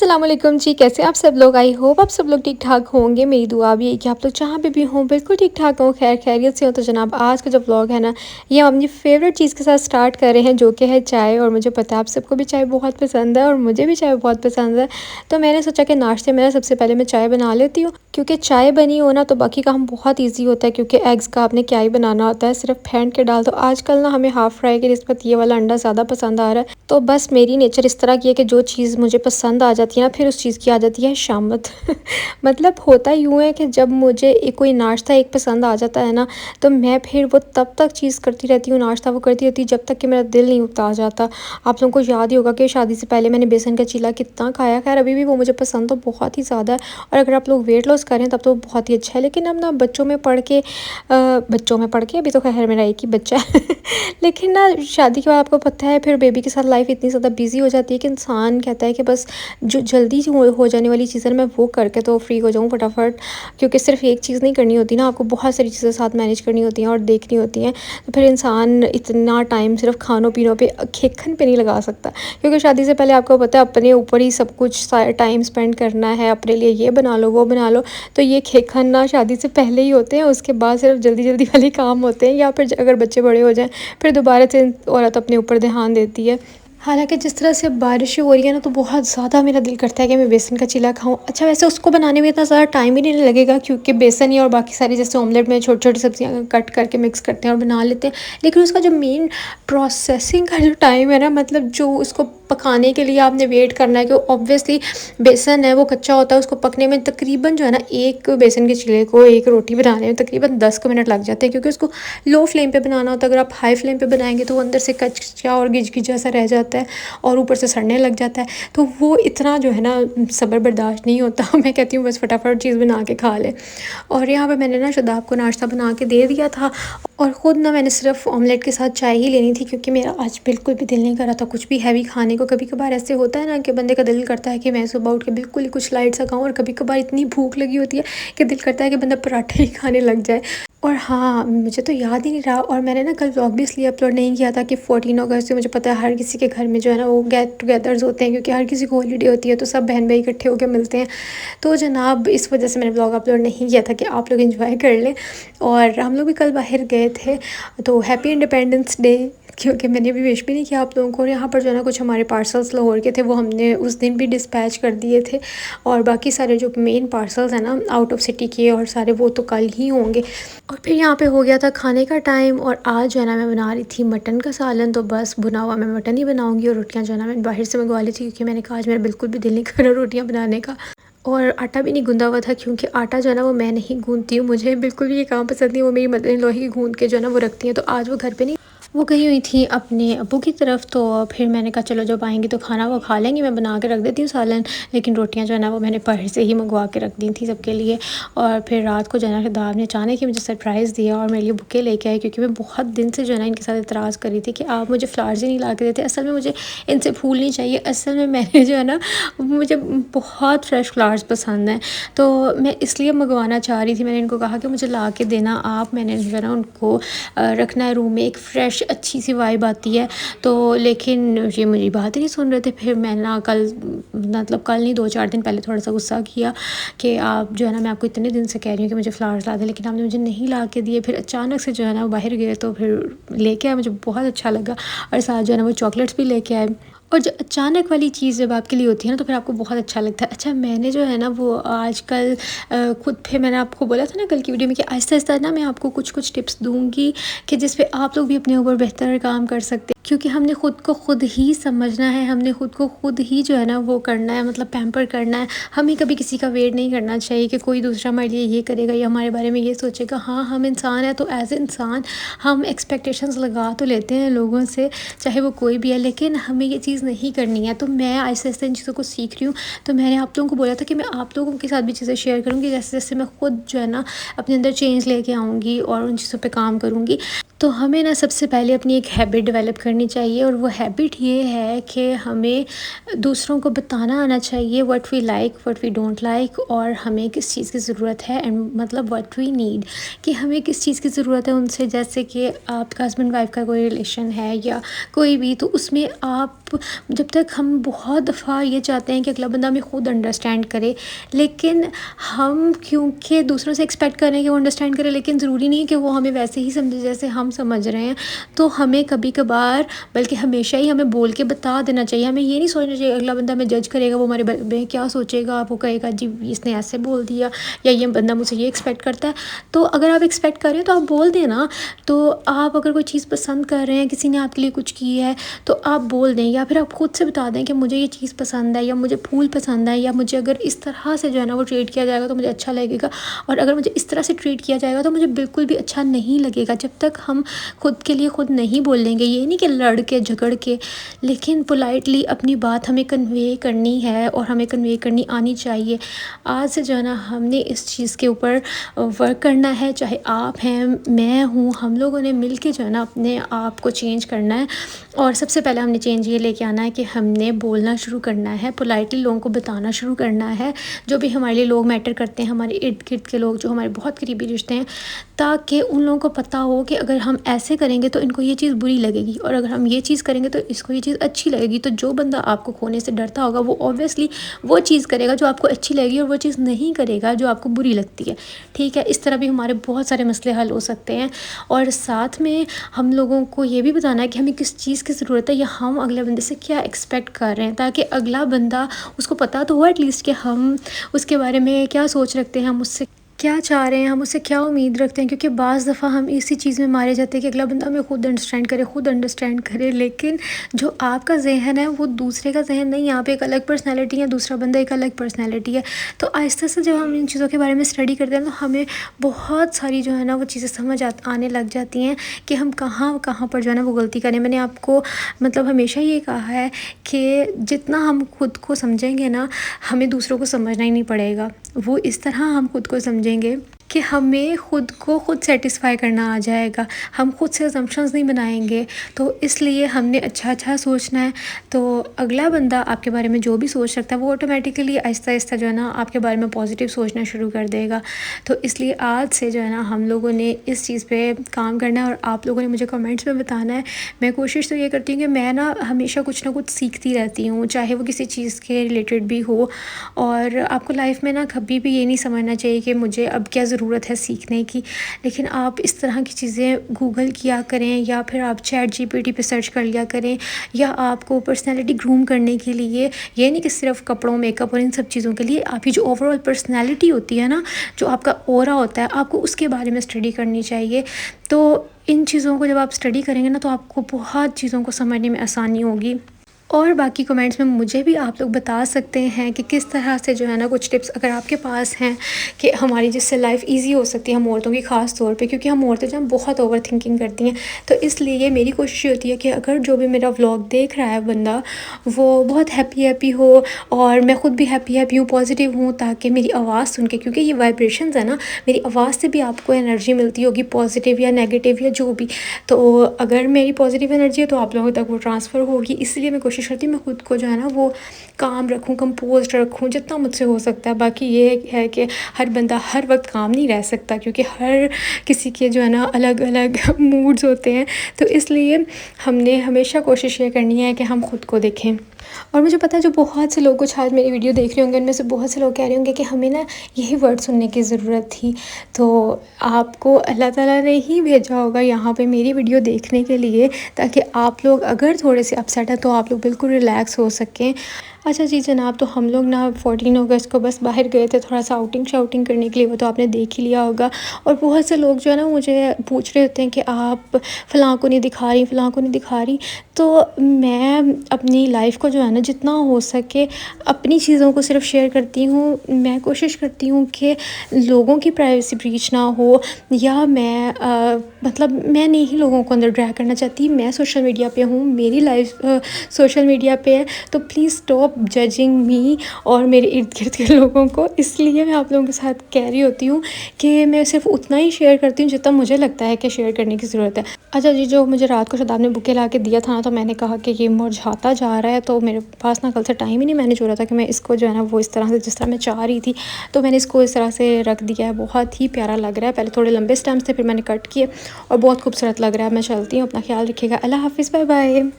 अस्सलाम वालेकुम जी, कैसे आप सब लोग। आई होप आप सब लोग ठीक ठाक होंगे। मेरी दुआ भी है कि आप लोग जहाँ पे भी हों बिल्कुल ठीक ठाक हों, खैर खैरियत से हो। तो जनाब आज का जो व्लॉग है ना, ये हम अपनी फेवरेट चीज़ के साथ स्टार्ट कर रहे हैं, जो कि है चाय। और मुझे पता है आप सबको भी चाय बहुत पसंद है और मुझे भी चाय बहुत पसंद है। तो मैंने सोचा कि नाश्ते में ना सबसे पहले मैं चाय बना लेती हूँ, क्योंकि चाय बनी हो ना तो बाकी काम बहुत ईजी होता है, क्योंकि एग्स का आपने क्या ही बनाना होता है, सिर्फ फेंट के डाल दो। आजकल ना हमें हाफ़ फ्राई की निस्बत ये वाला अंडा ज़्यादा पसंद आ रहा है। तो बस मेरी नेचर इस तरह की है कि जो चीज़ मुझे पसंद आ जाती है ना, फिर उस चीज़ की आ जाती है शामत। मतलब होता यूँ है कि जब मुझे कोई नाश्ता एक पसंद आ जाता है ना, तो मैं फिर वो तब तक चीज़ करती रहती हूँ, नाश्ता वो करती रहती हूँ जब तक कि मेरा दिल नहीं उगता जाता। आप लोगों को याद ही होगा कि शादी से पहले मैंने बेसन का चीला कितना खाया। खैर अभी भी वो मुझे पसंद तो बहुत ही ज़्यादा है, और अगर आप लोग वेट लॉस करें तब तो बहुत ही अच्छा है। लेकिन अब ना बच्चों में पढ़ के अभी तो खैर मेरा एक ही बच्चा है। लेकिन ना शादी के बाद आपको पता है फिर बेबी के साथ लाइफ इतनी ज़्यादा बिजी हो जाती है कि इंसान कहता है कि बस जो जल्दी हो जाने वाली चीज़ें मैं वो करके तो फ्री हो जाऊँ फटाफट। क्योंकि सिर्फ एक चीज़ नहीं करनी होती ना, आपको बहुत सारी चीज़ें साथ मैनेज करनी होती हैं और देखनी होती हैं। तो फिर इंसान इतना टाइम सिर्फ खानों पीनों पे खेखन पे नहीं लगा सकता, क्योंकि शादी से पहले आपको पता है अपने ऊपर ही सब कुछ टाइम स्पेंड करना है, अपने लिए ये बना लो वो बना लो। तो ये खेखन ना शादी से पहले ही होते हैं, उसके बाद सिर्फ जल्दी जल्दी वाले काम होते हैं, या फिर अगर बच्चे बड़े हो जाएं फिर दोबारा से औरत अपने ऊपर ध्यान देती है। हालाँकि जिस तरह से बारिश हो रही है ना, तो बहुत ज़्यादा मेरा दिल करता है कि मैं बेसन का चीला खाऊँ। अच्छा वैसे उसको बनाने में इतना ज़्यादा टाइम ही नहीं लगेगा, क्योंकि बेसन ही और बाकी सारी जैसे ऑमलेट में छोटी-छोटी सब्जियाँ कट करके मिक्स करते हैं और बना लेते हैं। लेकिन उसका जो मेन प्रोसेसिंग का जो टाइम है ना, मतलब जो उसको पकाने के लिए आपने वेट करना है, कि ऑब्वियसली बेसन है वो कच्चा होता है, उसको पकने में तकरीबन जो है ना, एक बेसन के चीले को एक रोटी बनाने में तकरीबन 10 मिनट लग जाते हैं, क्योंकि उसको लो फ्लेम पे बनाना होता है। अगर आप हाई फ्लेम पे बनाएंगे तो वो अंदर से कच्चा और गिज सा रह जाता है और ऊपर से सड़ने लग जाता है। तो वो इतना जो है ना सब्र बर्दाश्त नहीं होता। मैं कहती हूँ बस फटाफट चीज़ बना के खा ले। और यहाँ पे मैंने ना शदाब को नाश्ता बना के दे दिया था, और ख़ुद ना मैंने सिर्फ ऑमलेट के साथ चाय ही लेनी थी, क्योंकि मेरा आज बिल्कुल भी दिल नहीं कर रहा था कुछ भी हैवी खाने को। कभी कभार ऐसे होता है ना कि बंदे का दिल करता है कि मैं सुबह उठ के बिल्कुल ही कुछ लाइट सा खाऊं, और कभी कभार इतनी भूख लगी होती है कि दिल करता है कि बंदा पराठे ही खाने लग जाए। और हाँ, मुझे तो याद ही नहीं रहा, और मैंने ना कल व्लॉग भी इसलिए अपलोड नहीं किया था कि 14 अगस्त से मुझे पता है हर किसी के घर में जो है ना वो गेट टुगेदर्स होते हैं, क्योंकि हर किसी को हॉलीडे होती है, तो सब बहन भाई इकट्ठे होकर मिलते हैं। तो जनाब इस वजह से मैंने व्लॉग अपलोड नहीं किया था कि आप लोग एंजॉय कर लें। और हम लोग भी कल बाहर गए थे, तो हैप्पी इंडिपेंडेंस डे, क्योंकि मैंने भी विश भी नहीं किया आप लोगों को। और यहाँ पर जो है ना कुछ हमारे पार्सल्स लाहौर के थे, वो हमने उस दिन भी डिस्पैच कर दिए थे, और बाकी सारे जो मेन पार्सल्स हैं ना आउट ऑफ सिटी के और सारे, वो तो कल ही होंगे। और फिर यहाँ पे हो गया था खाने का टाइम, और आज जो है ना मैं बना रही थी मटन का सालन। तो बस भुना हुआ मैं मटन ही बनाऊँगी, और रोटियाँ जो है ना मैं बाहर से मंगवा ली थी, क्योंकि मैंने कहा आज मेरा बिल्कुल भी दिल नहीं कर रहा रोटियाँ बनाने का। और आटा भी नहीं गूंदा हुआ था, क्योंकि आटा जो है ना वो मैं नहीं गूंदती हूँ, मुझे बिल्कुल भी ये काम पसंद नहीं। वो मेरी मदर इन लॉ ही गूंद के जो है ना वो रखती हैं। तो आज वो घर पे नहीं, वो गई हुई थी अपने अब्बू की तरफ। तो फिर मैंने कहा चलो जब आएंगी तो खाना वो खा लेंगी, मैं बना के रख देती हूँ सालन। लेकिन रोटियां जो है ना वो मैंने बाहर से ही मंगवा के रख दी थी सबके लिए। और फिर रात को जो है ना शदाब ने अचानक ही मुझे सरप्राइज़ दिया और मेरे लिए बुके लेके आए, क्योंकि मैं बहुत दिन से जो है ना इनके साथ इतराज़ कर रही थी कि आप मुझे फ्लावर्स ही नहीं ला के देते। असल में मुझे इनसे फूल नहीं चाहिए, असल में मैंने जो है ना, मुझे बहुत फ्रेश फ्लावर्स पसंद हैं, तो मैं इसलिए मंगवाना चाह रही थी। मैंने इनको कहा कि मुझे ला के देना आप। मैंने जो है ना उनको रखना है रूम में, एक फ़्रेश अच्छी सी वाइब आती है। तो लेकिन ये मेरी बात ही नहीं सुन रहे थे। फिर मैं ना कल, मतलब कल नहीं 2-4 दिन पहले थोड़ा सा गुस्सा किया कि आप जो है ना, मैं आपको इतने दिन से कह रही हूँ कि मुझे फ्लावर्स ला दें, लेकिन आपने मुझे नहीं ला के दिए। फिर अचानक से जो है ना वो बाहर गए, तो फिर लेके आए, मुझे बहुत अच्छा लगा। और साथ जो है ना वो चॉकलेट्स भी लेके आए। और जो अचानक वाली चीज़ जब आपके लिए होती है ना, तो फिर आपको बहुत अच्छा लगता है। अच्छा मैंने जो है ना वो आजकल खुद, फिर मैंने आपको बोला था ना कल की वीडियो में कि आहिस्ता आहिस्ता ना मैं आपको कुछ कुछ टिप्स दूंगी कि जिस पे आप लोग भी अपने ऊपर बेहतर काम कर सकते हैं, क्योंकि हमने ख़ुद को ख़ुद ही समझना है, हमने ख़ुद को ख़ुद ही जो है ना वो करना है, मतलब पैम्पर करना है। हमें कभी किसी का वेट नहीं करना चाहिए कि कोई दूसरा हमारे लिए ये करेगा या हमारे बारे में ये सोचेगा। हाँ हम इंसान हैं, तो एज ए इंसान हम एक्सपेक्टेशंस लगा तो लेते हैं लोगों से, चाहे वो कोई भी है, लेकिन हमें ये चीज़ नहीं करनी है। तो मैं आहिस्ता आहिस्ता इन चीज़ों को सीख रही हूँ। तो मैंने आप लोगों को बोला था कि मैं आप लोगों के साथ भी चीज़ें शेयर करूँगी, जैसे जैसे मैं ख़ुद जो है ना अपने अंदर चेंज लेके आऊँगी और उन चीज़ों पे काम करूँगी। तो हमें ना सबसे पहले अपनी एक हैबिट डेवलप करनी करनी चाहिए, और वो हैबिट ये है कि हमें दूसरों को बताना आना चाहिए what we like, what we don't like, और हमें किस चीज़ की ज़रूरत है, एंड मतलब व्हाट वी नीड, कि हमें किस चीज़ की ज़रूरत है उनसे। जैसे कि आपका हस्बैंड वाइफ का कोई रिलेशन है या कोई भी, तो उसमें आप जब तक हम बहुत दफ़ा ये चाहते हैं कि अगला बंदा हमें खुद अंडरस्टैंड करे, लेकिन हम क्योंकि दूसरों से एक्सपेक्ट कर रहे हैं कि वो अंडरस्टैंड करे, लेकिन ज़रूरी नहीं है कि वो हमें वैसे ही समझे जैसे हम समझ रहे हैं। तो हमें कभी कभार, बल्कि हमेशा ही हमें बोल के बता देना चाहिए। हमें ये नहीं सोचना चाहिए अगला बंदा हमें जज करेगा, वो हमारे बारे में क्या सोचेगा, वो कहेगा जी इसने ऐसे बोल दिया, या ये बंदा मुझसे ये एक्सपेक्ट करता है। तो अगर आप एक्सपेक्ट कर रहे हो तो आप बोल देना। तो आप अगर कोई चीज़ पसंद कर रहे हैं, किसी ने आपके लिए कुछ की है, तो आप बोल दें, या फिर आप खुद से बता दें कि मुझे ये चीज़ पसंद है, या मुझे फूल पसंद है, या मुझे अगर इस तरह से जो है ना वो ट्रीट किया जाएगा तो मुझे अच्छा लगेगा, और अगर मुझे इस तरह से ट्रीट किया जाएगा तो मुझे बिल्कुल भी अच्छा नहीं लगेगा। जब तक हम खुद के लिए खुद नहीं बोल लेंगे, ये नहीं कि लड़ के झगड़ के, लेकिन पोलाइटली अपनी बात हमें कन्वे करनी है, और हमें कन्वे करनी आनी चाहिए। आज से जो है ना हमने इस चीज़ के ऊपर वर्क करना है, चाहे आप हैं, मैं हूँ, हम लोगों ने मिल के जो है ना अपने आप को चेंज करना है। और सबसे पहले हमने चेंज ये लेके आना है कि हमने बोलना शुरू करना है, पोलाइटली लोगों को बताना शुरू करना है जो भी हमारे लिए लोग मैटर करते हैं, हमारे इर्द गिर्द के लोग जो हमारे बहुत करीबी रिश्ते हैं, ताकि उन लोगों को पता हो कि अगर हम ऐसे करेंगे तो इनको ये चीज़ बुरी लगेगी, और अगर हम ये चीज़ करेंगे तो इसको ये चीज़ अच्छी लगेगी। तो जो बंदा आपको खोने से डरता होगा वो ऑब्वियसली वो चीज़ करेगा जो आपको अच्छी लगेगी, और वो चीज़ नहीं करेगा जो आपको बुरी लगती है। ठीक है, इस तरह भी हमारे बहुत सारे मसले हल हो सकते हैं। और साथ में हम लोगों को ये भी बताना है कि हमें किस चीज़ की ज़रूरत है, या हम अगले बंदे से क्या एक्सपेक्ट कर रहे हैं, ताकि अगला बंदा, उसको पता तो हो एटलीस्ट कि हम उसके बारे में क्या सोच रखते हैं, हम उससे क्या चाह रहे हैं, हम उससे क्या उम्मीद रखते हैं। क्योंकि बाज़ दफ़ा हम इसी चीज़ में मारे जाते हैं कि अगला बंदा हमें खुद अंडरस्टैंड करे, लेकिन जो आपका जहन है वो दूसरे का जहन नहीं है। आप एक अलग पर्सनैलिटी है, दूसरा बंदा एक अलग पर्सनैलिटी है। तो आहिस्ता से जब हम इन चीज़ों के बारे में स्टडी करते हैं तो हमें बहुत सारी जो है ना वो चीज़ें समझ आने लग जाती हैं कि हम कहाँ कहाँ पर जो है ना वो गलती करें। मैंने आपको मतलब हमेशा ये कहा है कि जितना हम खुद को समझेंगे ना, हमें दूसरों को समझना ही नहीं पड़ेगा। वो इस तरह हम खुद को समझेंगे कि हमें खुद को खुद सेटिस्फाई करना आ जाएगा, हम खुद से असम्पशंस नहीं बनाएंगे। तो इसलिए हमने अच्छा सोचना है। तो अगला बंदा आपके बारे में जो भी सोच सकता है वो ऑटोमेटिकली आहिस्ता आहिस्ता जो है ना आपके बारे में पॉजिटिव सोचना शुरू कर देगा। तो इसलिए आज से जो है ना हम लोगों ने इस चीज़ पे काम करना है, और आप लोगों ने मुझे कमेंट्स में बताना है। मैं कोशिश तो ये करती हूँ कि मैं ना हमेशा कुछ ना कुछ सीखती रहती हूँ, चाहे वो किसी चीज़ के रिलेटेड भी हो। और आपको लाइफ में ना कभी भी ये नहीं समझना चाहिए कि मुझे अब क्या ज़रूरत है सीखने की, लेकिन आप इस तरह की चीज़ें गूगल किया करें, या फिर आप चैट जीपीटी पे सर्च कर लिया करें, या आपको पर्सनैलिटी ग्रूम करने के लिए, ये नहीं कि सिर्फ कपड़ों, मेकअप और इन सब चीज़ों के लिए, आपकी जो ओवरऑल पर्सनैलिटी होती है ना, जो आपका ऑरा होता है, आपको उसके बारे में स्टडी करनी चाहिए। तो इन चीज़ों को जब आप स्टडी करेंगे ना तो आपको बहुत चीज़ों को समझने में आसानी होगी। और बाकी कमेंट्स में मुझे भी आप लोग बता सकते हैं कि किस तरह से जो है ना कुछ टिप्स अगर आपके पास हैं कि हमारी जिससे लाइफ इजी हो सकती है, हम औरतों की ख़ास तौर पे, क्योंकि हम औरतें जो हम बहुत ओवर थिंकिंग करती हैं। तो इसलिए मेरी कोशिश होती है कि अगर जो भी मेरा व्लॉग देख रहा है बंदा, वो बहुत हैप्पी हो, और मैं ख़ुद भी हैप्पी हूँ, पॉजिटिव हूँ, ताकि मेरी आवाज़ सुन के, क्योंकि ये वाइब्रेशंस है ना, मेरी आवाज़ से भी आपको एनर्जी मिलती होगी, पॉजिटिव या नेगेटिव या जो भी। तो अगर मेरी पॉजिटिव एनर्जी है तो आप लोगों तक वो ट्रांसफ़र होगी। इसलिए मैं कोशिश करती हूँ मैं खुद को जो है ना वो काम रखूँ, कंपोज्ड रखूँ जितना मुझसे हो सकता है। बाकी ये है कि हर बंदा हर वक्त काम नहीं रह सकता, क्योंकि हर किसी के जो है ना अलग अलग मूड्स होते हैं। तो इसलिए हमने हमेशा कोशिश ये करनी है कि हम खुद को देखें। और मुझे पता है जो बहुत से लोग कुछ आज मेरी वीडियो देख रहे होंगे, उनमें से बहुत से लोग कह रहे होंगे कि हमें ना यही वर्ड सुनने की ज़रूरत थी। तो आपको अल्लाह ताला ने ही भेजा होगा यहाँ पे मेरी वीडियो देखने के लिए, ताकि आप लोग अगर थोड़े से अपसेट हैं तो आप लोग बिल्कुल रिलैक्स हो सकें। अच्छा जी जनाब, तो हम लोग ना 14 अगस्त को बस बाहर गए थे थोड़ा सा आउटिंग करने के लिए, वो तो आपने देख ही लिया होगा। और बहुत से लोग जो है ना मुझे पूछ रहे होते हैं कि आप फ़लाँ को नहीं दिखा रही, फ़लाँ को नहीं दिखा रही। तो मैं अपनी लाइफ को जो है ना जितना हो सके अपनी चीज़ों को सिर्फ शेयर करती हूँ। मैं कोशिश करती हूँ कि लोगों की प्राइवेसी ब्रीच ना हो, या मैं मतलब मैं नहीं लोगों को अंदर ड्रैग करना चाहती। मैं सोशल मीडिया पे हूँ, मेरी लाइफ सोशल मीडिया पे है, तो please stop stop judging me और मेरे इर्द गिर्द के लोगों को। इसलिए मैं आप लोगों के साथ कह रही होती हूँ कि मैं सिर्फ उतना ही शेयर करती हूँ जितना मुझे लगता है कि शेयर करने की ज़रूरत है। अच्छा जी, जो मुझे रात को शादाब ने बुके ला के दिया था ना, तो मैंने कहा कि ये मुरझाता जा रहा है, तो मेरे पास ना कल से टाइम ही नहीं मैनेज हो रहा था कि मैं इसको जो है ना वो इस तरह से जिस तरह मैं चाह रही थी, तो मैंने इसको इस तरह से रख दिया है। बहुत ही प्यारा लग रहा है। पहले थोड़े लंबे स्टेम्स थे, फिर मैंने कट किए और बहुत खूबसूरत लग रहा है। मैं चलती हूँ, अपना ख्याल रखिएगा। अल्लाह हाफ़िज़, बाय बाय।